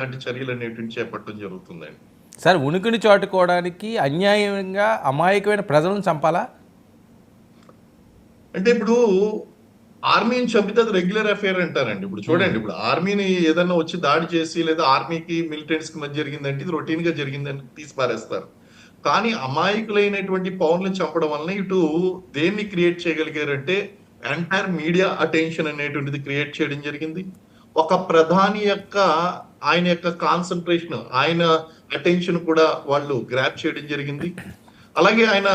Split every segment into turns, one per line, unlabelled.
ఇలాంటి చర్యలు అనేటువంటి చేపట్టడం జరుగుతుందండి.
సార్, ఉనికిని చాటుకోవడానికి అన్యాయంగా అమాయకమైన ప్రజలను చంపాలా?
అంటే ఇప్పుడు ఆర్మీని చంపితే అది రెగ్యులర్ అఫేర్ అంటారండి. ఇప్పుడు చూడండి, ఇప్పుడు ఆర్మీని ఏదన్నా వచ్చి దాడి చేసి లేదా ఆర్మీకి మిలిటెంట్స్ కి మధ్య జరిగిందంటే ఇది రొటీన్ గా జరిగిందని తీసి పారేస్తారు. కానీ అమాయకులైనటువంటి పౌరులను చంపడం వలన ఇటు దేన్ని క్రియేట్ చేయగలిగారంటే ఎంటైర్ మీడియా అటెన్షన్ అనేటువంటిది క్రియేట్ చేయడం జరిగింది. ఒక ప్రధాని యొక్క ఆయన యొక్క కాన్సన్ట్రేషన్, ఆయన అటెన్షన్ కూడా వాళ్ళు గ్రాప్ చేయడం జరిగింది. అలాగే ఆయన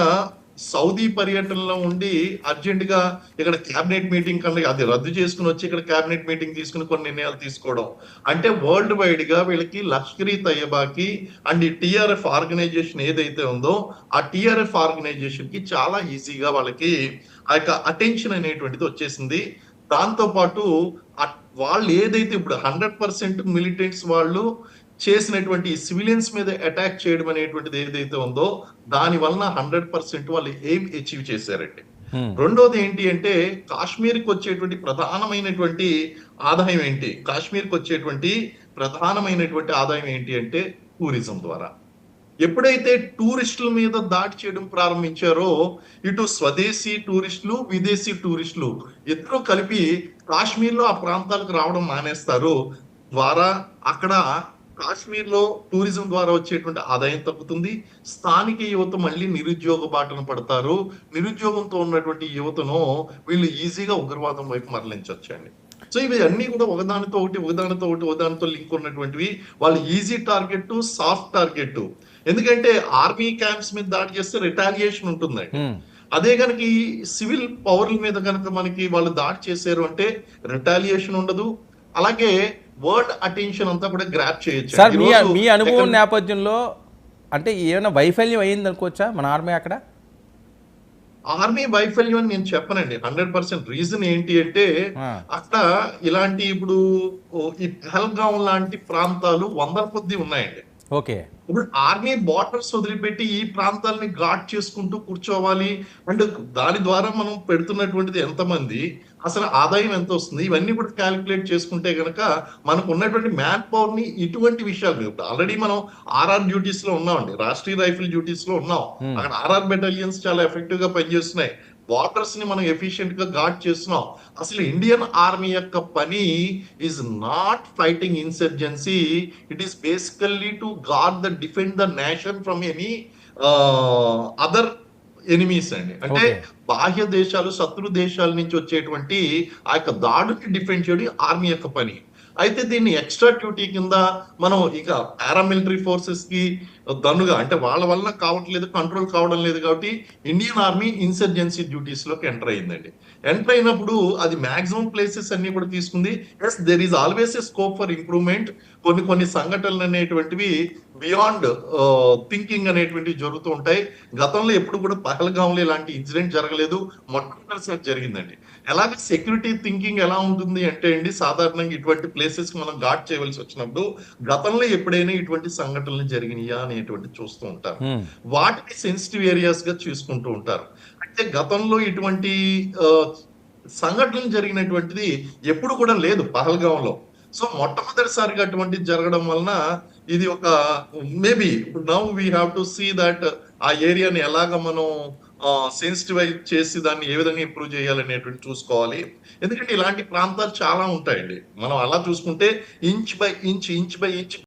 సౌదీ పర్యటనలో ఉండి అర్జెంట్ గా ఇక్కడ క్యాబినెట్ మీటింగ్ కన్నా అది రద్దు చేసుకుని వచ్చి ఇక్కడ క్యాబినెట్ మీటింగ్ తీసుకుని కొన్ని నిర్ణయాలు తీసుకోవడం అంటే వరల్డ్ వైడ్ గా వీళ్ళకి లష్కరీ తయ్యబాకి అండ్ ఈ టిఆర్ఎఫ్ ఆర్గనైజేషన్ ఏదైతే ఉందో ఆ టిఆర్ఎఫ్ ఆర్గనైజేషన్ కి చాలా ఈజీగా వాళ్ళకి ఆ యొక్క అటెన్షన్ అనేటువంటిది వచ్చేసింది. దాంతో పాటు వాళ్ళు ఏదైతే ఇప్పుడు 100% మిలిటెంట్స్ వాళ్ళు చేసినటువంటి సివిలియన్స్ మీద అటాక్ చేయడం అనేటువంటిది ఏదైతే ఉందో దాని వలన 100% వాళ్ళు ఏం అచీవ్ చేశారండి. రెండోది ఏంటి అంటే కాశ్మీర్కి వచ్చేటువంటి ప్రధానమైనటువంటి ఆదాయం ఏంటి? కాశ్మీర్కి వచ్చేటువంటి ప్రధానమైనటువంటి ఆదాయం ఏంటి అంటే టూరిజం ద్వారా. ఎప్పుడైతే టూరిస్టుల మీద దాడి చేయడం ప్రారంభించారో ఇటు స్వదేశీ టూరిస్టులు, విదేశీ టూరిస్టులు ఇద్దరు కలిపి కాశ్మీర్లో ఆ ప్రాంతాలకు రావడం మానేస్తారు. ద్వారా అక్కడ కాశ్మీర్ లో టూరిజం ద్వారా వచ్చేటువంటి ఆదాయం తగ్గుతుంది. స్థానిక యువత మళ్ళీ నిరుద్యోగ బాటను పడతారు. నిరుద్యోగంతో ఉన్నటువంటి యువతను వీళ్ళు ఈజీగా ఉగ్రవాదం వైపు మరలించవచ్చండి. సో ఇవి అన్ని కూడా ఒకదానితో ఒకదానితో లింక్ ఉన్నటువంటివి. వాళ్ళు ఈజీ టార్గెట్, సాఫ్ట్ టార్గెట్. ఎందుకంటే ఆర్మీ క్యాంప్స్ మీద దాడి చేస్తే రిటాలియేషన్ ఉంటుందండి. అదే కనుక ఈ సివిల్ పౌరుల మీద కనుక మనకి వాళ్ళు దాడి చేశారు అంటే రిటాలియేషన్ ఉండదు. అలాగే వరల్డ్ అటెన్షన్ అంతా కూడా గ్రాప్ చేయొచ్చు.
సార్, మీ అనుభవం నేపథ్యంలో అంటే ఏమైనా వైఫల్యం అయ్యింది అనుకోవచ్చా మన ఆర్మీ అక్కడ?
ఆర్మీ వైఫల్యం అని నేను చెప్పనండి. 100% రీజన్ ఏంటి అంటే అక్కడ ఇలాంటి ఇప్పుడు ఈ పహల్గాం లాంటి ప్రాంతాలు వందల కొద్ది ఉన్నాయండి.
ఓకే.
ఇప్పుడు ఆర్మీ బార్డర్స్ వదిలిపెట్టి ఈ ప్రాంతాలని గార్డ్ చేసుకుంటూ కూర్చోవాలి అంటే దాని ద్వారా మనం పెడుతున్నటువంటిది ఎంతమంది, అసలు ఆదాయం ఎంత వస్తుంది, ఇవన్నీ కూడా క్యాలిక్యులేట్ చేసుకుంటే గనక మనకు ఉన్నటువంటి మ్యాన్ పవర్ ని ఇటువంటి విషయాలు ఆల్రెడీ మనం ఆర్ఆర్ డ్యూటీస్ లో ఉన్నామండి, రాష్ట్రీయ రైఫిల్ డ్యూటీస్ లో ఉన్నాం. అక్కడ ఆర్ఆర్ బెటాలియన్స్ చాలా ఎఫెక్టివ్ గా పనిచేస్తున్నాయి. బార్డర్స్ ని మనం ఎఫిషియెంట్ గా గార్డ్ చేస్తున్నాం. అసలు ఇండియన్ ఆర్మీ యొక్క పని is not fighting insurgency, it is basically to guard the defend the nation from any other enemies అండి. అంటే బాహ్య దేశాలు, శత్రు దేశాల నుంచి వచ్చేటువంటి ఆ యొక్క దాడుని డిఫెండ్ చేయడం ఆర్మీ యొక్క పని. అయితే దీన్ని ఎక్స్ట్రా డ్యూటీ కింద మనం ఇక పారామిలిటరీ ఫోర్సెస్ కి దన్నుగా అంటే వాళ్ళ వల్ల కావట్లేదు, కంట్రోల్ కావడం లేదు కాబట్టి ఇండియన్ ఆర్మీ ఇన్సర్జెన్సీ డ్యూటీస్ లోకి ఎంటర్ అయిందండి. ఎంటర్ అయినప్పుడు అది మాక్సిమం ప్లేసెస్ అన్ని కూడా తీసుకుంది. Yes, there is always a scope for improvement. కొన్ని సంఘటనలు అనేటువంటివి బియాండ్ థింకింగ్ అనేటువంటివి జరుగుతూ ఉంటాయి. గతంలో ఎప్పుడు కూడా పహల్గాంలో ఇలాంటి ఇన్సిడెంట్ జరగలేదు, మొట్టమొదటిసారి జరిగిందండి. అలాగే సెక్యూరిటీ థింకింగ్ ఎలా ఉంటుంది అంటే అండి, సాధారణంగా ఇటువంటి ప్లేసెస్ కి మనం గార్డ్ చేయవలసి వచ్చినప్పుడు గతంలో ఎప్పుడైనా ఇటువంటి సంఘటనలు జరిగినాయా అనేటువంటి చూస్తూ ఉంటారు. వాటిని సెన్సిటివ్ ఏరియాస్ గా చూసుకుంటూ ఉంటారు. అంటే గతంలో ఇటువంటి సంఘటనలు జరిగినటువంటిది ఎప్పుడు కూడా లేదు పహల్గాంలో. సో మొట్టమొదటిసారిగా అటువంటి జరగడం వలన ఇది ఒక maybe now we have to see that ఆ ఏరియాని ఎలాగ మనం సెన్సిటివైజ్ చేసి దాన్ని ఏ విధంగా ఇంప్రూవ్ చేయాలనేటువంటి చూసుకోవాలి. ఎందుకంటే ఇలాంటి ప్రాంతాలు చాలా ఉంటాయండి. మనం అలా చూసుకుంటే ఇంచ్ బై ఇంచ్